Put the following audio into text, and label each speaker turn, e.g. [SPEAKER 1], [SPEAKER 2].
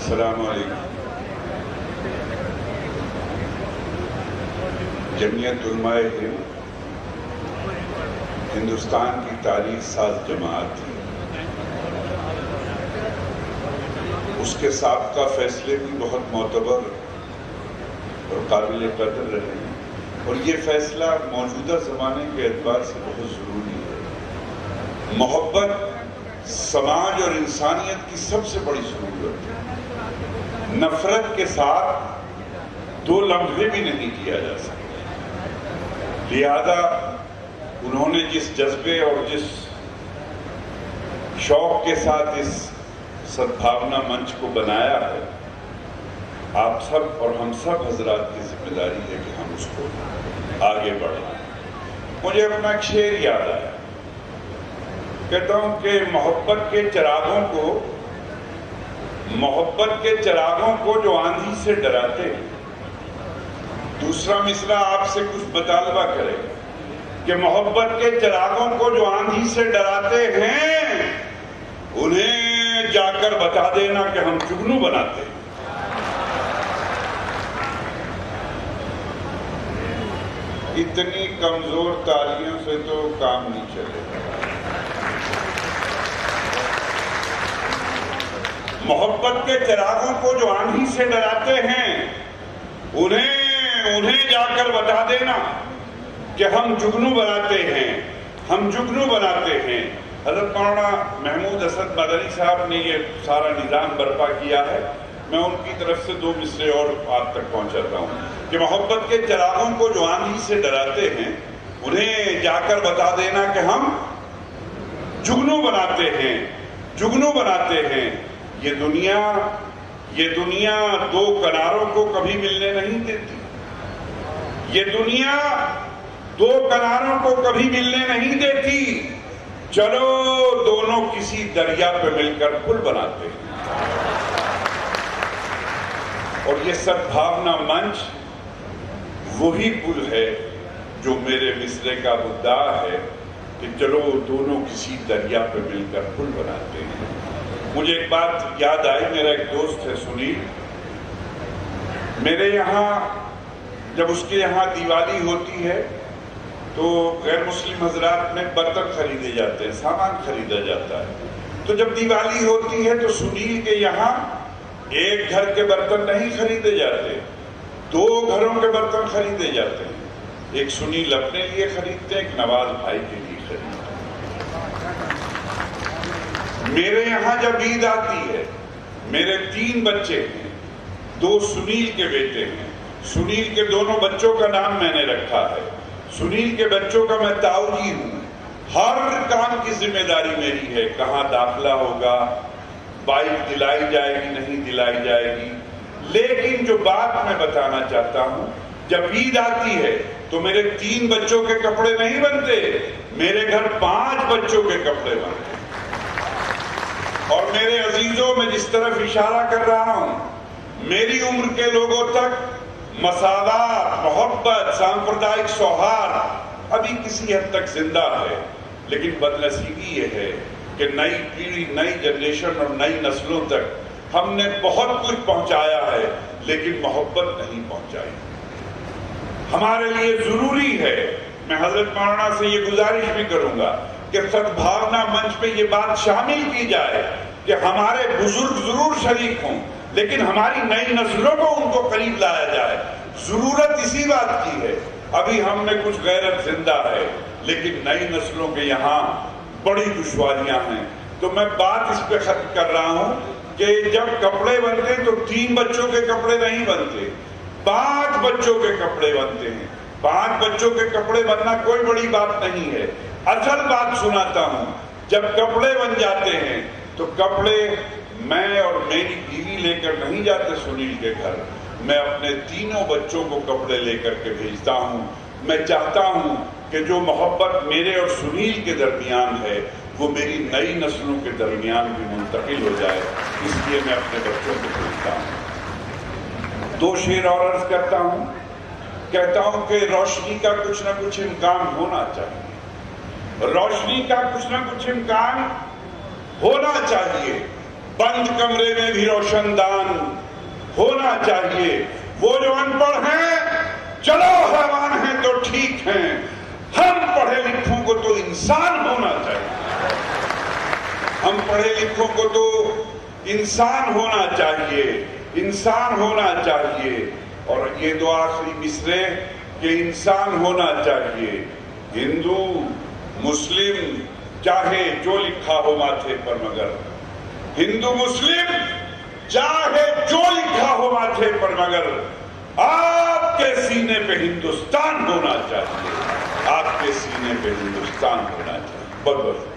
[SPEAKER 1] السلام علیکم۔ جمعیت علماء ہند ہندوستان کی تاریخ ساز جماعت ہے۔ اس کے سابقہ فیصلے بھی بہت معتبر اور قابل قدر رہے ہیں، اور یہ فیصلہ موجودہ زمانے کے اعتبار سے بہت ضروری ہے۔ محبت سماج اور انسانیت کی سب سے بڑی ضرورت ہے۔ نفرت کے ساتھ دو لمحے بھی نہیں کیا جا سکتا، لہذا انہوں نے جس جذبے اور جس شوق کے ساتھ اس سدبھاونا منچ کو بنایا ہے، آپ سب اور ہم سب حضرات کی ذمہ داری ہے کہ ہم اس کو آگے بڑھائیں۔ مجھے اپنا ایک شعر یاد آیا، کہتا ہوں کہ محبت کے چراغوں کو جو آندھی سے ڈراتے ہیں، دوسرا مصرع آپ سے کچھ مطالبہ کرے کہ محبت کے چراغوں کو جو آندھی سے ڈراتے ہیں انہیں جا کر بتا دینا کہ ہم جگنو بناتے ہیں۔ اتنی کمزور تالیوں سے تو کام نہیں چلے گا۔ محبت کے چراغوں کو جو آندھی سے ڈراتے ہیں انہیں جا کر بتا دینا کہ ہم جگنو بناتے ہیں، ہم جگنو بناتے ہیں۔ حضرت مولانا محمود اسد مدنی صاحب نے یہ سارا نظام برپا کیا ہے، میں ان کی طرف سے دو مصرے اور آپ تک پہنچاتا ہوں کہ محبت کے چراغوں کو جو آندھی سے ڈراتے ہیں انہیں جا کر بتا دینا کہ ہم جگنو بناتے ہیں، جگنو بناتے ہیں۔ یہ دنیا دو کناروں کو کبھی ملنے نہیں دیتی، یہ دنیا دو کناروں کو کبھی ملنے نہیں دیتی، چلو دونوں کسی دریا پہ مل کر پل بناتے ہیں۔ اور یہ سدبھاونا منچ وہی پل ہے جو میرے مصرے کا مدعا ہے کہ چلو دونوں کسی دریا پہ مل کر پل بناتے ہیں۔ مجھے ایک بات یاد آئی، میرا ایک دوست ہے سنیل، میرے یہاں جب اس کے یہاں دیوالی ہوتی ہے تو غیر مسلم حضرات میں برتن خریدے جاتے ہیں، سامان خریدا جاتا ہے۔ تو جب دیوالی ہوتی ہے تو سنیل کے یہاں ایک گھر کے برتن نہیں خریدے جاتے، دو گھروں کے برتن خریدے جاتے ہیں۔ ایک سنیل اپنے لیے خریدتے ہیں، ایک نواز بھائی کے لیے خریدتے ہیں۔ میرے یہاں جب عید آتی ہے، میرے 3 بچے ہیں، 2 سنیل کے بیٹے ہیں، سنیل کے دونوں بچوں کا نام میں نے رکھا ہے، سنیل کے بچوں کا میں تاؤجی ہوں، ہر کام کی ذمہ داری میری ہے، کہاں داخلہ ہوگا، بائک دلائی جائے گی نہیں دلائی جائے گی۔ لیکن جو بات میں بتانا چاہتا ہوں، جب عید آتی ہے تو میرے 3 بچوں کے کپڑے نہیں بنتے، میرے گھر 5 بچوں کے کپڑے بنتے۔ اور میرے عزیزوں، میں جس طرف اشارہ کر رہا ہوں، میری عمر کے لوگوں تک مساوات، محبت، سامپردائک سوہار ابھی کسی حد تک زندہ ہے، لیکن بدنصیبی یہ ہے کہ نئی پیڑھی، نئی جنریشن اور نئی نسلوں تک ہم نے بہت کچھ پہنچایا ہے لیکن محبت نہیں پہنچائی۔ ہمارے لیے ضروری ہے، میں حضرت مولانا سے یہ گزارش بھی کروں گا کہ سدبھاونا منچ پہ یہ بات شامل کی جائے کہ ہمارے بزرگ ضرور شریک ہوں لیکن ہماری نئی نسلوں کو ان کو قریب لایا جائے۔ ضرورت اسی بات کی ہے، ابھی ہم میں کچھ غیرت زندہ ہے لیکن نئی نسلوں کے یہاں بڑی دشواریاں ہیں۔ تو میں بات اس پہ ختم کر رہا ہوں کہ جب کپڑے بنتے تو 3 بچوں کے کپڑے نہیں بنتے، 5 بچوں کے کپڑے بنتے ہیں۔ 5 بچوں کے کپڑے بننا کوئی بڑی بات نہیں ہے۔ اصل بات سناتا ہوں، جب کپڑے بن جاتے ہیں تو کپڑے میں اور میری بیوی لے کر نہیں جاتے سنیل کے گھر، میں اپنے 3 بچوں کو کپڑے لے کر کے بھیجتا ہوں۔ میں چاہتا ہوں کہ جو محبت میرے اور سنیل کے درمیان ہے وہ میری نئی نسلوں کے درمیان بھی منتقل ہو جائے، اس لیے میں اپنے بچوں کو بھیجتا ہوں۔ 2 شعر اور عرض کرتا ہوں، کہتا ہوں کہ روشنی کا کچھ نہ کچھ امکان ہونا چاہیے، روشنی کا کچھ نہ کچھ امکان ہونا چاہیے، بند کمرے میں بھی روشن دان ہونا چاہیے. وہ جو ان پڑھ ہیں چلو حیوان ہیں تو ٹھیک ہیں, ہم پڑھے لکھوں کو تو انسان ہونا چاہیے. ہم پڑھے لکھوں کو تو انسان ہونا چاہیے, انسان ہونا چاہیے. اور یہ دو آخری مصرے کہ انسان ہونا چاہیے. ہندو مسلم چاہے جو لکھا ہو ماتھے پر مگر, ہندو مسلم چاہے جو لکھا ہو ماتھے پر مگر, آپ کے سینے پہ ہندوستان ہونا چاہیے, آپ کے سینے پہ ہندوستان ہونا چاہیے. بہت بہت